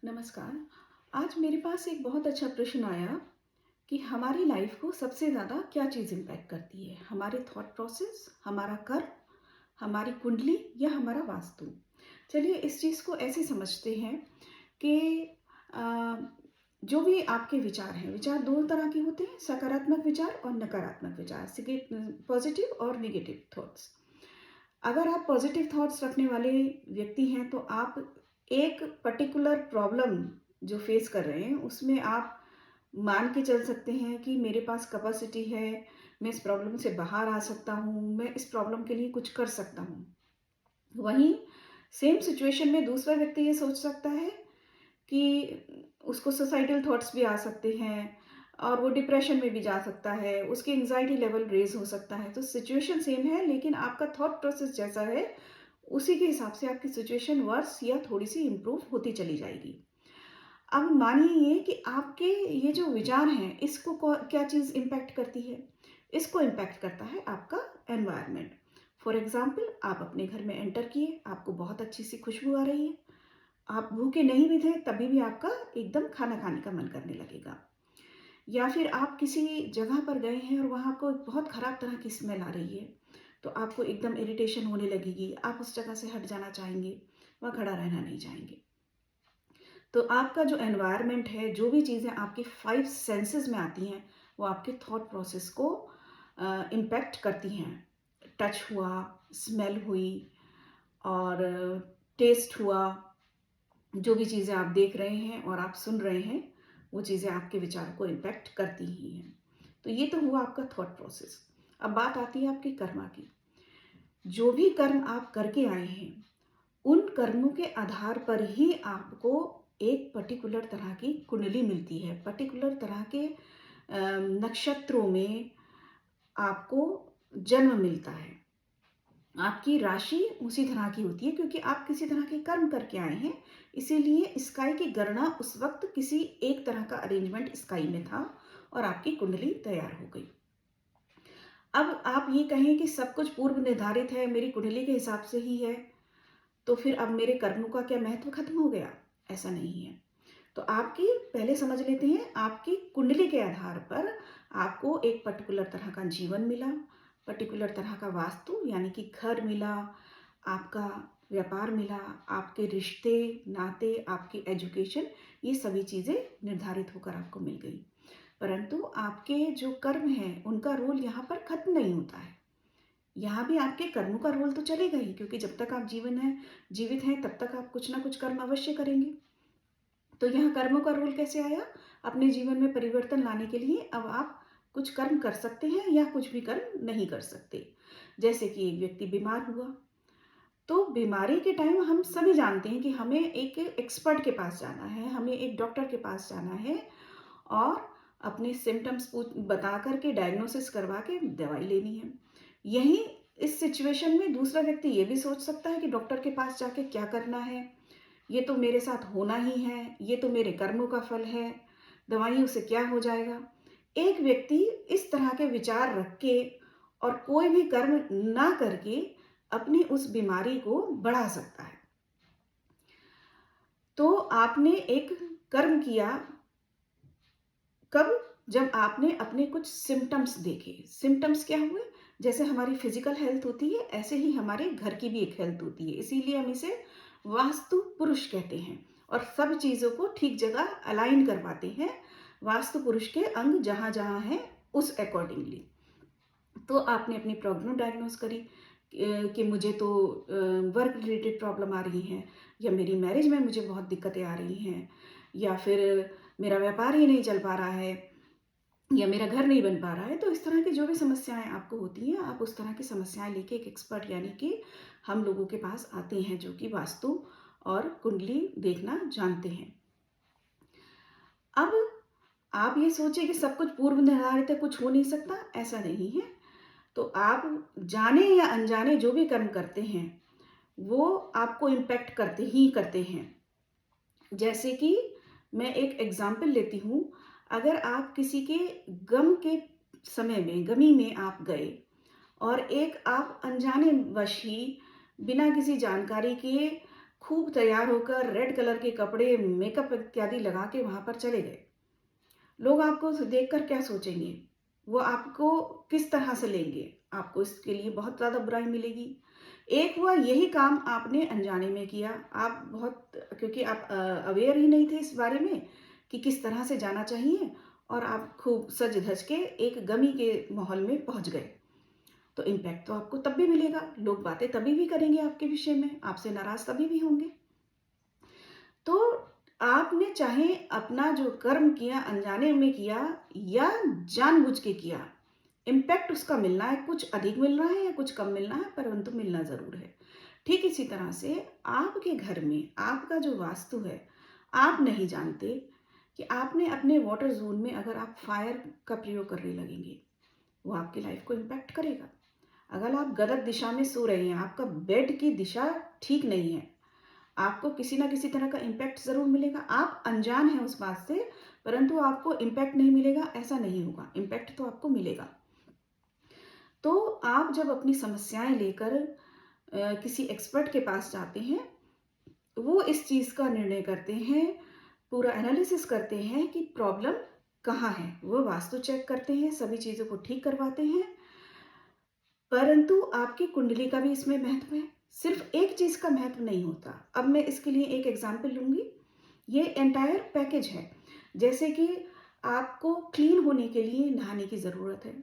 नमस्कार। आज मेरे पास एक बहुत अच्छा प्रश्न आया कि हमारी लाइफ को सबसे ज़्यादा क्या चीज़ इम्पैक्ट करती है? हमारे थॉट प्रोसेस, हमारा कर्म, हमारी कुंडली या हमारा वास्तु? चलिए इस चीज़ को ऐसे समझते हैं कि अ, जो भी आपके विचार हैं, विचार 2 तरह के होते हैं, सकारात्मक विचार और नकारात्मक विचार, पॉजिटिव और नेगेटिव थॉट्स। अगर आप पॉजिटिव थॉट्स रखने वाले व्यक्ति हैं, तो आप एक पर्टिकुलर प्रॉब्लम जो फेस कर रहे हैं, उसमें आप मान के चल सकते हैं कि मेरे पास कैपेसिटी है, मैं इस प्रॉब्लम से बाहर आ सकता हूँ, मैं इस प्रॉब्लम के लिए कुछ कर सकता हूँ। वहीं सेम सिचुएशन में दूसरा व्यक्ति ये सोच सकता है कि उसको सुसाइडल थॉट्स भी आ सकते हैं और वो डिप्रेशन में भी जा सकता है, उसकी एंग्जायटी लेवल रेज़ हो सकता है। तो सिचुएशन सेम है, लेकिन आपका थॉट प्रोसेस जैसा है, उसी के हिसाब से आपकी सिचुएशन वर्स या थोड़ी-सी इम्प्रूव होती चली जाएगी। अब मानिए ये कि आपके ये जो विचार हैं, इसको क्या चीज़ इम्पैक्ट करती है? इसको इम्पैक्ट करता है आपका एनवायरनमेंट। फॉर एग्जाम्पल, आप अपने घर में एंटर किए, आपको बहुत अच्छी सी खुशबू आ रही है, आप भूखे नहीं भी थे तभी भी आपका एकदम खाना खाने का मन करने लगेगा। या फिर आप किसी जगह पर गए हैं और वहाँ आपको एक बहुत ख़राब तरह की स्मेल आ रही है, तो आपको एकदम इरिटेशन होने लगेगी, आप उस जगह से हट जाना चाहेंगे, वहाँ खड़ा रहना नहीं चाहेंगे। तो आपका जो एनवायरनमेंट है, जो भी चीज़ें आपके 5 सेंसेस में आती हैं, वो आपके थॉट प्रोसेस को इम्पैक्ट करती हैं। टच हुआ, स्मेल हुई और टेस्ट हुआ, जो भी चीज़ें आप देख रहे हैं और आप सुन रहे हैं, वो चीज़ें आपके विचार को इम्पैक्ट करती ही हैं। तो ये तो हुआ आपका थॉट प्रोसेस। अब बात आती है आपकी कर्मा की। जो भी कर्म आप करके आए हैं, उन कर्मों के आधार पर ही आपको एक पर्टिकुलर तरह की कुंडली मिलती है। पर्टिकुलर तरह के नक्षत्रों में आपको जन्म मिलता है। आपकी राशि उसी तरह की होती है क्योंकि आप किसी तरह के कर्म करके आए हैं, इसीलिए स्काई की गणना उस वक्त किसी एक तरह का अरेंजमेंट स्काई में था और आपकी कुंडली तैयार हो गई। अब आप ये कहें कि सब कुछ पूर्व निर्धारित है, मेरी कुंडली के हिसाब से ही है, तो फिर अब मेरे कर्मों का क्या महत्व खत्म हो गया? ऐसा नहीं है। तो आपकी पहले समझ लेते हैं, आपकी कुंडली के आधार पर आपको एक पर्टिकुलर तरह का जीवन मिला, पर्टिकुलर तरह का वास्तु यानी कि घर मिला, आपका व्यापार मिला, आपके रिश्ते, नाते, आपकी एजुकेशन, ये सभी चीज़ें निर्धारित होकर आपको मिल गई। परंतु आपके जो कर्म हैं, उनका रोल यहाँ पर खत्म नहीं होता है। यहाँ भी आपके कर्मों का रोल तो चलेगा ही क्योंकि जब तक आप जीवित हैं, तब तक आप कुछ ना कुछ कर्म अवश्य करेंगे। तो यहाँ कर्मों का रोल कैसे आया? अपने जीवन में परिवर्तन लाने के लिए अब आप कुछ कर्म कर सकते हैं या कुछ भी कर्म नहीं कर सकते। जैसे कि एक व्यक्ति बीमार हुआ, तो बीमारी के टाइम हम सभी जानते हैं कि हमें एक एक्सपर्ट के पास जाना है, हमें एक डॉक्टर के पास जाना है और अपने सिम्पटम्स बता करके डायग्नोसिस करवा के दवाई लेनी है। यही इस सिचुएशन में दूसरा व्यक्ति ये भी सोच सकता है कि डॉक्टर के पास जाके क्या करना है, ये तो मेरे साथ होना ही है, ये तो मेरे कर्मों का फल है, दवाइयों से क्या हो जाएगा। एक व्यक्ति इस तरह के विचार रख के और कोई भी कर्म ना करके अपनी उस बीमारी को बढ़ा सकता है। तो आपने एक कर्म किया कब? जब आपने अपने कुछ सिम्पटम्स देखे। सिम्पटम्स क्या हुए? जैसे हमारी फिजिकल हेल्थ होती है, ऐसे ही हमारे घर की भी एक हेल्थ होती है। इसीलिए हम इसे वास्तु पुरुष कहते हैं और सब चीज़ों को ठीक जगह अलाइन करवाते हैं। वास्तु पुरुष के अंग जहाँ-जहाँ हैं, उस अकॉर्डिंगली। तो आपने अपनी प्रॉब्लम डायग्नोस करी कि मुझे तो वर्क रिलेटेड प्रॉब्लम आ रही है या मेरी मैरिज में मुझे बहुत दिक्कतें आ रही हैं या फिर मेरा व्यापार ही नहीं चल पा रहा है या मेरा घर नहीं बन पा रहा है। तो इस तरह की जो भी समस्याएं आपको होती हैं, आप उस तरह की समस्याएं लेके एक एक्सपर्ट यानी कि हम लोगों के पास आते हैं जो कि वास्तु और कुंडली देखना जानते हैं। अब आप ये सोचिए कि सब कुछ पूर्व निर्धारित है, कुछ हो नहीं सकता, ऐसा नहीं है। तो आप जाने या अनजाने जो भी कर्म करते हैं, वो आपको इम्पैक्ट करते ही करते हैं। जैसे कि मैं एक एग्ज़ाम्पल लेती हूँ, अगर आप किसी के गम के समय में, गमी में आप गए और एक आप अनजाने वश ही बिना किसी जानकारी के खूब तैयार होकर रेड कलर के कपड़े, मेकअप इत्यादि लगा के वहाँ पर चले गए। लोग आपको देखकर क्या सोचेंगे? वो आपको किस तरह से लेंगे? आपको इसके लिए बहुत ज़्यादा बुराई मिलेगी। एक हुआ यही काम आपने अनजाने में किया। आप बहुत क्योंकि आप अवेयर ही नहीं थे इस बारे में कि किस तरह से जाना चाहिए और आप खूब सज-धज के एक गमी के माहौल में पहुँच गए। तो इम्पैक्ट तो आपको तब भी मिलेगा। लोग बातें तभी भी करेंगे आपके विषय में, आपसे नाराज़ तभी भी होंगे। तो आपने चाहे अपना जो कर्म किया अनजाने में किया या जानबूझ के किया, इम्पैक्ट उसका मिलना है, कुछ अधिक मिल रहा है या कुछ कम मिलना है, परंतु मिलना ज़रूर है। ठीक इसी तरह से आपके घर में आपका जो वास्तु है, आप नहीं जानते कि आपने अपने वाटर ज़ोन में अगर आप फायर का प्रयोग करने लगेंगे, वो आपकी लाइफ को इम्पैक्ट करेगा। अगर आप गलत दिशा में सो रहे हैं, आपका बेड की दिशा ठीक नहीं है, आपको किसी ना किसी तरह का इम्पैक्ट ज़रूर मिलेगा। आप अनजान हैं उस बात से, परंतु आपको इम्पैक्ट नहीं मिलेगा, ऐसा नहीं होगा। इम्पैक्ट तो आपको मिलेगा। तो आप जब अपनी समस्याएँ लेकर किसी एक्सपर्ट के पास जाते हैं, वो इस चीज़ का निर्णय करते हैं, पूरा एनालिसिस करते हैं कि प्रॉब्लम कहाँ है। वो वास्तु चेक करते हैं, सभी चीज़ों को ठीक करवाते हैं, परंतु आपकी कुंडली का भी इसमें महत्व है। सिर्फ़ एक चीज़ का महत्व नहीं होता। अब मैं इसके लिए एक एग्ज़ाम्पल लूँगी। ये एंटायर पैकेज है। जैसे कि आपको क्लीन होने के लिए नहाने की ज़रूरत है।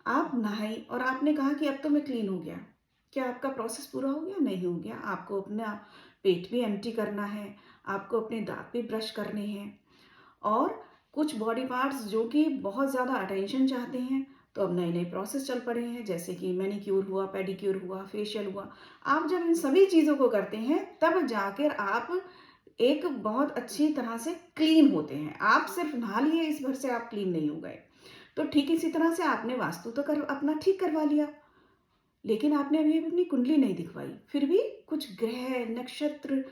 आप नहाई और आपने कहा कि अब तो मैं क्लीन हो गया। क्या आपका प्रोसेस पूरा हो गया? नहीं हो गया। आपको अपना पेट भी एम्प्टी करना है, आपको अपने दाँत भी ब्रश करने हैं और कुछ बॉडी पार्ट्स जो कि बहुत ज़्यादा अटेंशन चाहते हैं, तो अब नए-नए प्रोसेस चल पड़े हैं, जैसे कि मैनीक्योर हुआ, पेडीक्योर हुआ, फेशियल हुआ। आप जब इन सभी चीज़ों को करते हैं, तब जाकर आप एक बहुत अच्छी तरह से क्लीन होते हैं। आप सिर्फ़ नहा लिए, इस भर से आप क्लीन नहीं हो गए। तो ठीक इसी तरह से आपने वास्तु तो कर अपना ठीक करवा लिया, लेकिन आपने अभी अपनी कुंडली नहीं दिखवाई। फिर भी कुछ ग्रह, नक्षत्र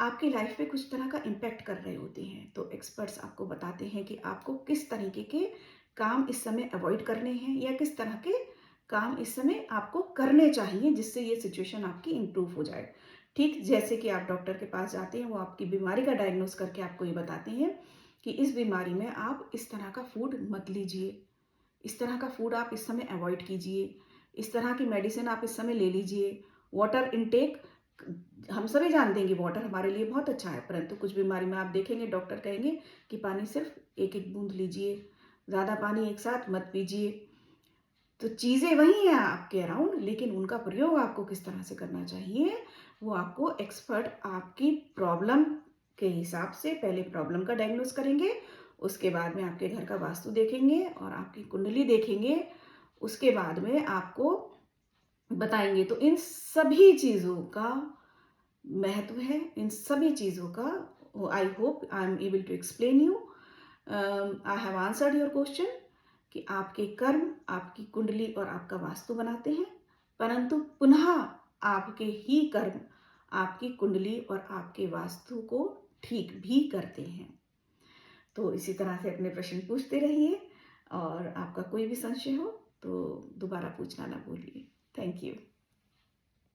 आपकी लाइफ पे कुछ तरह का इम्पैक्ट कर रहे होते हैं। तो एक्सपर्ट्स आपको बताते हैं कि आपको किस तरीके के काम इस समय अवॉइड करने हैं या किस तरह के काम इस समय आपको करने चाहिए जिससे ये सिचुएशन आपकी इम्प्रूव हो जाए। ठीक जैसे कि आप डॉक्टर के पास जाते हैं, वो आपकी बीमारी का डायग्नोस करके आपको ये बताते हैं कि इस बीमारी में आप इस तरह का फूड मत लीजिए, इस तरह का फूड आप इस समय अवॉइड कीजिए, इस तरह की मेडिसिन आप इस समय ले लीजिए। वाटर इनटेक हम सभी जानते हैं कि वाटर हमारे लिए बहुत अच्छा है, परंतु कुछ बीमारी में आप देखेंगे डॉक्टर कहेंगे कि पानी सिर्फ एक-एक बूंद लीजिए, ज़्यादा पानी एक साथ मत पीजिए। तो चीज़ें वही हैं आपके अराउंड, लेकिन उनका प्रयोग आपको किस तरह से करना चाहिए, वो आपको एक्सपर्ट आपकी प्रॉब्लम के हिसाब से पहले प्रॉब्लम का डायग्नोस करेंगे, उसके बाद में आपके घर का वास्तु देखेंगे और आपकी कुंडली देखेंगे, उसके बाद में आपको बताएँगे। तो इन सभी चीज़ों का महत्व है, इन सभी चीज़ों का I hope I am able to explain you I have answered your question कि आपके कर्म आपकी कुंडली और आपका वास्तु बनाते हैं, परंतु पुनः आपके ही कर्म आपकी कुंडली और आपके वास्तु को ठीक भी करते हैं। तो इसी तरह से अपने प्रश्न पूछते रहिए और आपका कोई भी संशय हो तो दोबारा पूछना ना भूलिए। Thank you.